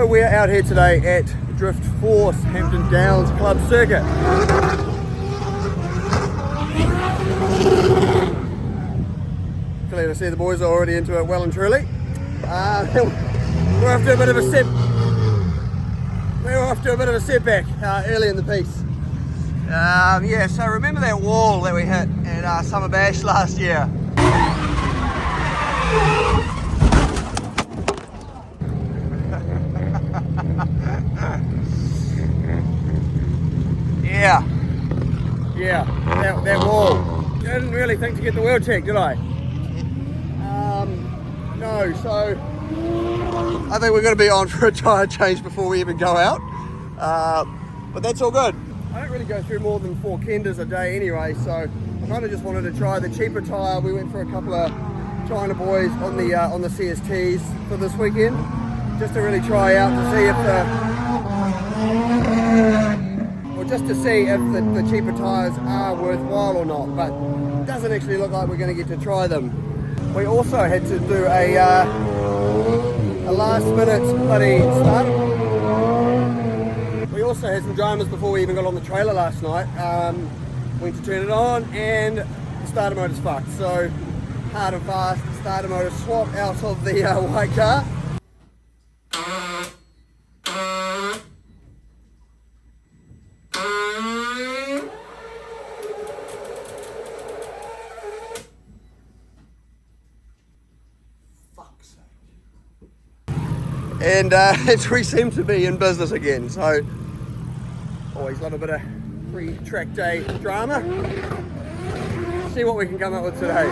we're out here today at Drift Force Hampton Downs Club Circuit. Clear to see the boys are already into it well and truly. We're off to a bit of a setback early in the piece. Yeah, so remember that wall that we hit at Summer Bash last year? Yeah, that wall. I didn't really think to get the wheel check, did I? No, so I think we're going to be on for a tyre change before we even go out. But that's all good. I don't really go through more than 4 kenders a day anyway, so I kind of just wanted to try the cheaper tyre. We went for a couple of China boys on the CSTs for this weekend, just to really try out to see if the cheaper tyres are worthwhile or not, but it doesn't actually look like we're going to get to try them. We also had to do a last minute bloody start. We also had some dramas before we even got on the trailer last night. Went to turn it on and the starter motor's fucked, so hard and fast starter motor swap out of the white car. And we seem to be in business again, so always love a bit of pre-track day drama. See what we can come up with today.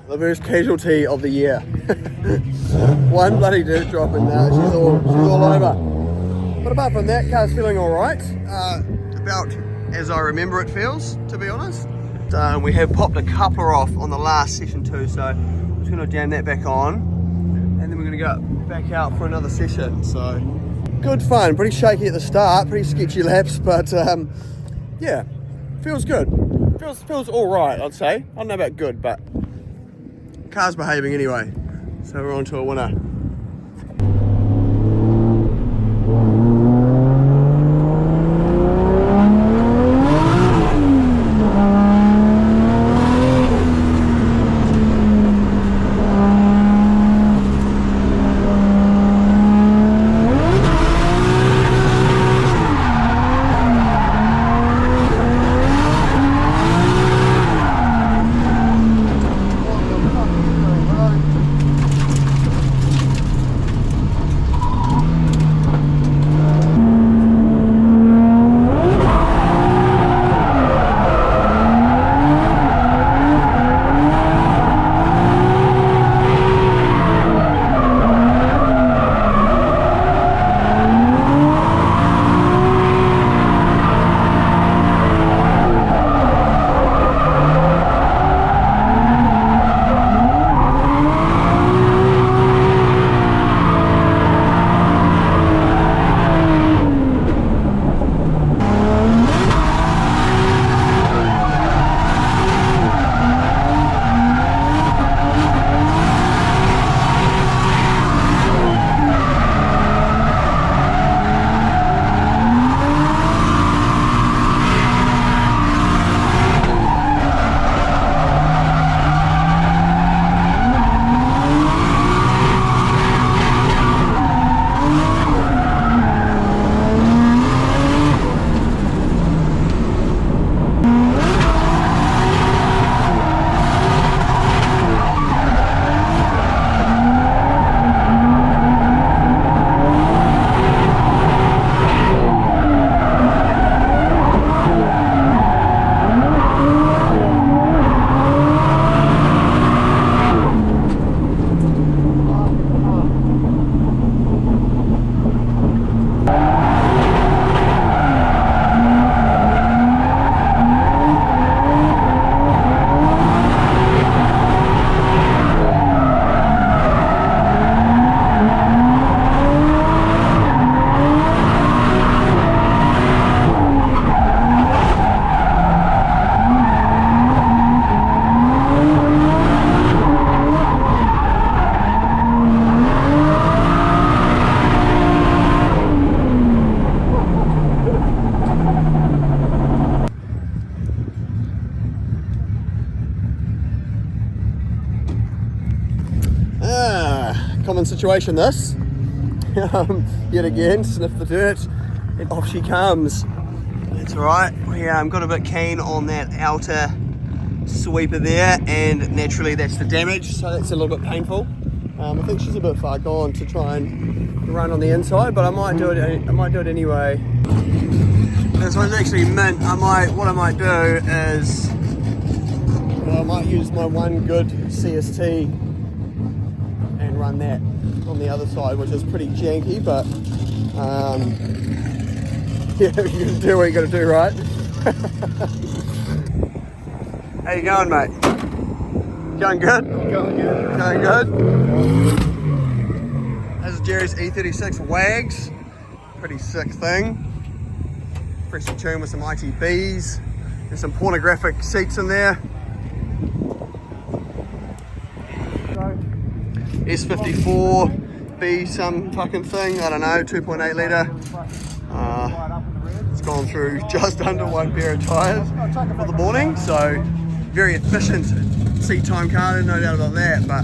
The first casualty of the year. One bloody dirt drop and she's all over. But apart from that, car's feeling alright. About as I remember it feels, to be honest. We have popped a coupler off on the last session too, so I'm just going to jam that back on, and then we're going to go back out for another session. So good fun, pretty shaky at the start, pretty sketchy laps, but yeah, feels good. Feels all right, I'd say. I don't know about good, but car's behaving anyway. So we're on to a winner. Common situation this. Yet again, sniff the dirt and off she comes. That's alright. We got a bit keen on that outer sweeper there, and naturally that's the damage, so that's a little bit painful. I think she's a bit far gone to try and run on the inside, but I might do it anyway. This one's actually mint. What I might do is I might use my one good CST and run that on the other side, which is pretty janky, but yeah, you can do what you gotta do, right? How you going, mate? Going good? Going good. Going good? This is Jerry's E36 Wags. Pretty sick thing. Freshly tuned with some ITBs. There's some pornographic seats in there. S54B some fucking thing, I don't know, 2.8 litre. It's gone through just under one pair of tyres for the morning, so very efficient seat time car, no doubt about that. But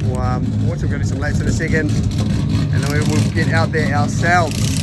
we'll watch them go do some laps in a second, and then we will get out there ourselves.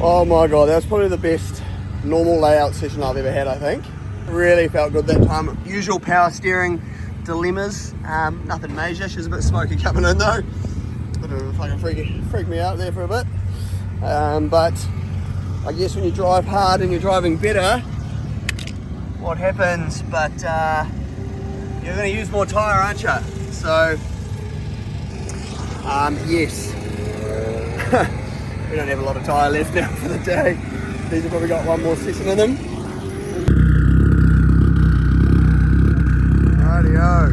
Oh my god, that was probably the best normal layout session I've ever had, I think. Really felt good that time. Usual power steering dilemmas, nothing major. She was a bit smoky coming in though. Bit of a fucking freak me out there for a bit. But I guess when you drive hard and you're driving better, what happens? But you're going to use more tyre, aren't you? So, yes. We don't have a lot of tyre left now for the day. These have probably got one more session in them. Rightio.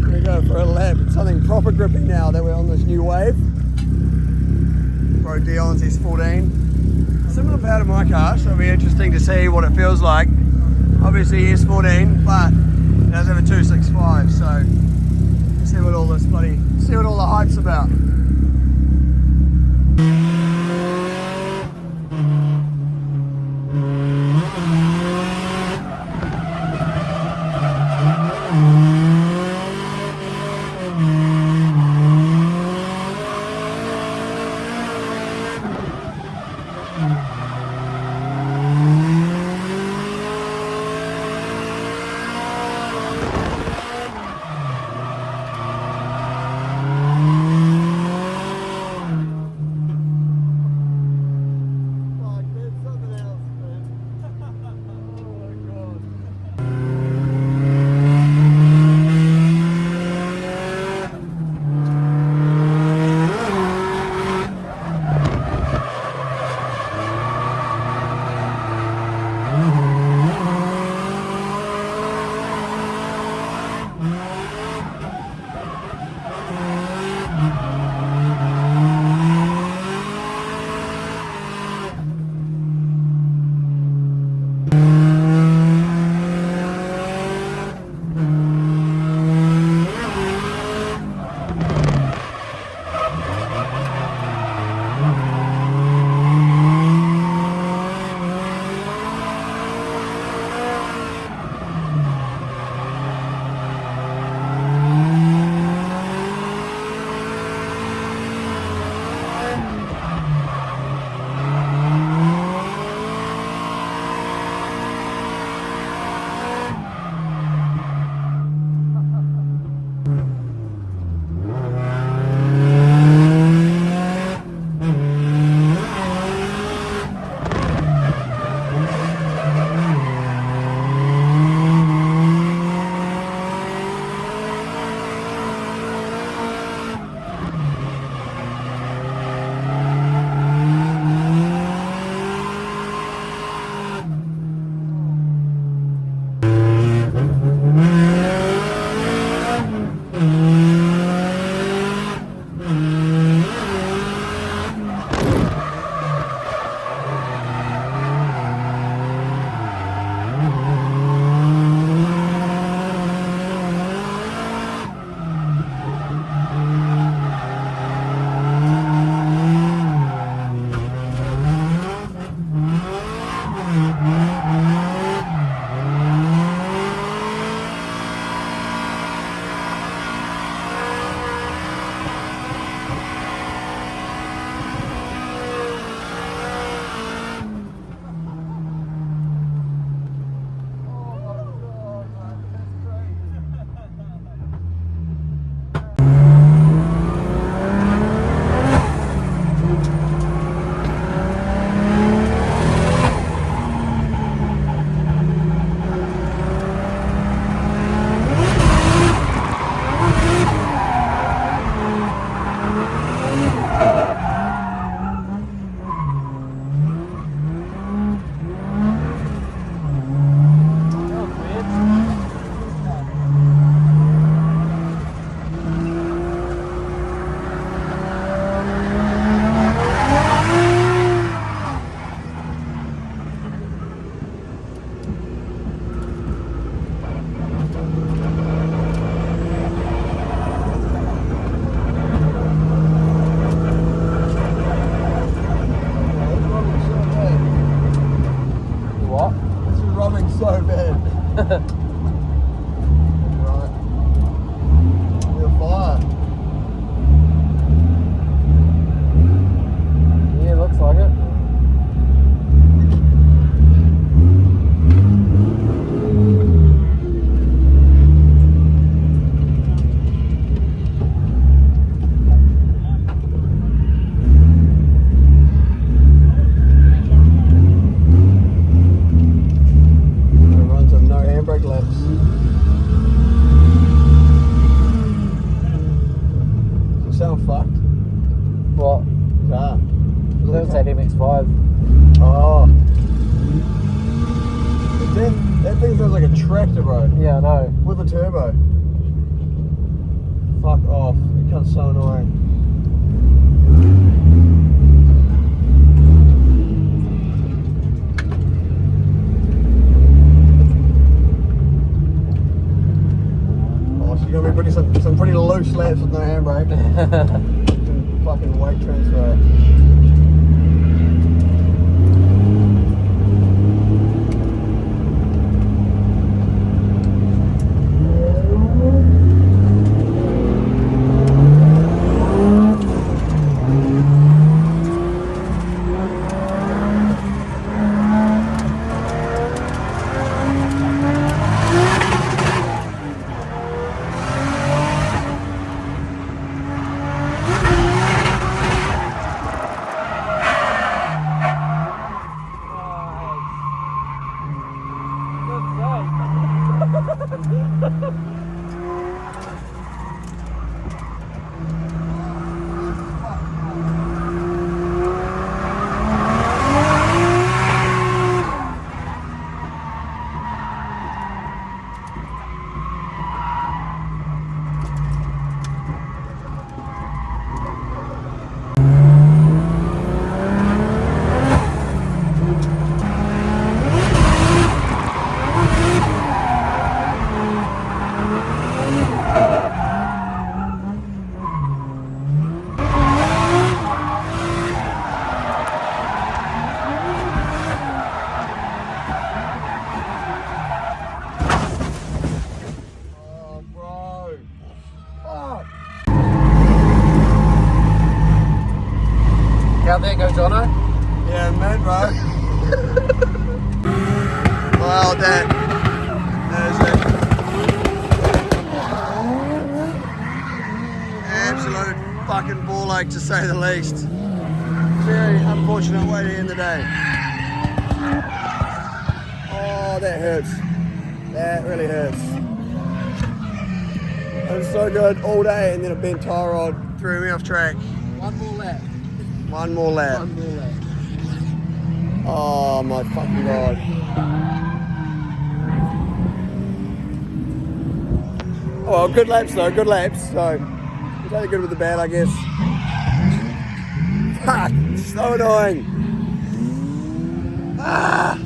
We're going to go for a lap. It's something proper grippy now that we're on this new wave. Bro Dion's S14. Similar power to my car, so it'll be interesting to see what it feels like. Obviously S14, but it does have a 265, so see what all the hype's about. fuck off. It becomes so annoying. Oh, she's gonna be putting some pretty loose laps with no handbrake. Fucking weight transfer. How there goes Jono? Yeah, man, bro. Well, that is it. Absolute fucking ball ache, to say the least. Very unfortunate way to end the day. Oh, that hurts. That really hurts. It was so good all day, and then a bent tie rod threw me off track. One more lap. One more lap. One more lap. Oh my fucking god. Oh well, good laps though, good laps. So, we'll take the good with the bad, I guess. Fuck, so annoying. Ah.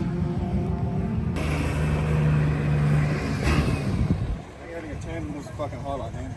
Getting a turn was a fucking highlight, man.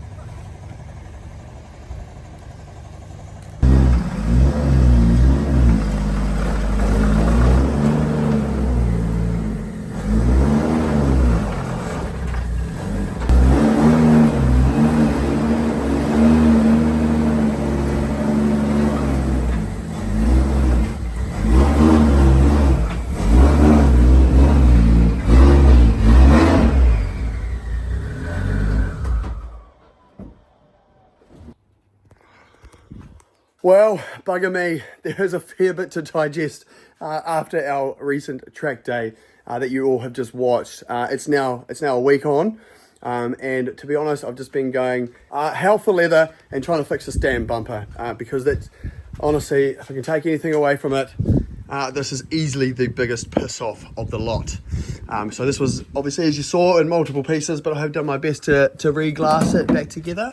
Well, bugger me, there is a fair bit to digest after our recent track day that you all have just watched. It's now a week on, and to be honest, I've just been going hell for leather and trying to fix this damn bumper because that's honestly, if I can take anything away from it, this is easily the biggest piss off of the lot. So this was obviously, as you saw, in multiple pieces, but I have done my best to re-glass it back together.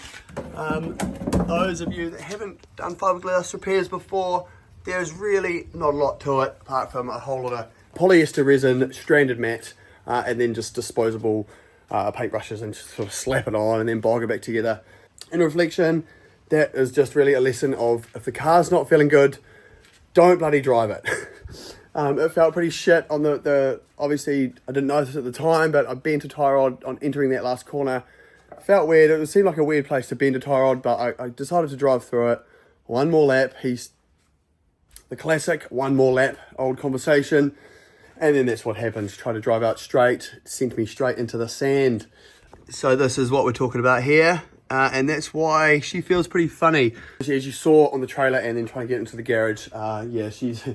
Those of you that haven't done fiberglass repairs before, there's really not a lot to it apart from a whole lot of polyester resin, stranded mat, and then just disposable paintbrushes, and just sort of slap it on and then bog it back together. In reflection, that is just really a lesson of, if the car's not feeling good, don't bloody drive it. It felt pretty shit on the obviously I didn't notice at the time, but I bent a tie rod on entering that last corner. Felt weird. It seemed like a weird place to bend a tie rod, but I decided to drive through it. One more lap. He's the classic one more lap, old conversation. And then that's what happens. Try to drive out straight. It sent me straight into the sand. So this is what we're talking about here. And that's why she feels pretty funny. As you saw on the trailer and then trying to get into the garage, yeah, she's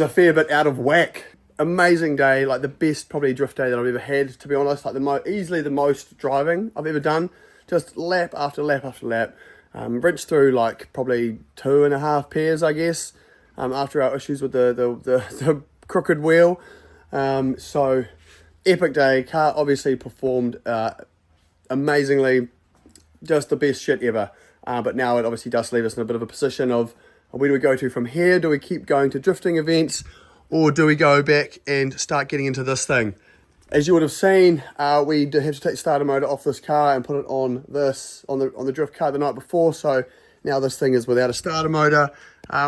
a fair bit out of whack. Amazing day, like the best probably drift day that I've ever had, to be honest. Like easily the most driving I've ever done. Just lap after lap after lap. Rinsed through like probably 2.5 pairs, I guess, after our issues with the crooked wheel. So epic day. Car obviously performed amazingly. just the best shit ever. But now it obviously does leave us in a bit of a position of where do we go to from here? Do we keep going to drifting events, or do we go back and start getting into this thing? As you would have seen, we did have to take the starter motor off this car and put it on this, on the drift car the night before. So now this thing is without a starter motor.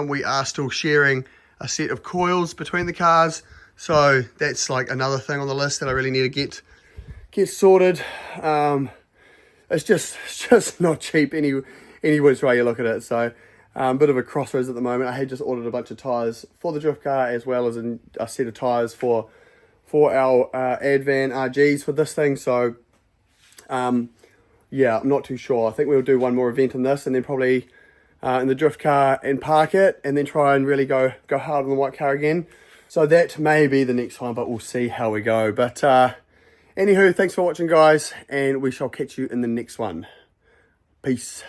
We are still sharing a set of coils between the cars. So that's like another thing on the list that I really need to get sorted. It's just not cheap any which way you look at it. So bit of a crossroads at the moment. I had just ordered a bunch of tyres for the drift car, as well as a set of tyres for our Advan RGs for this thing. So yeah, I'm not too sure. I think we'll do one more event in this, and then probably in the drift car and park it, and then try and really go hard on the white car again. So that may be the next one, but we'll see how we go. But anywho, thanks for watching, guys, and we shall catch you in the next one. Peace.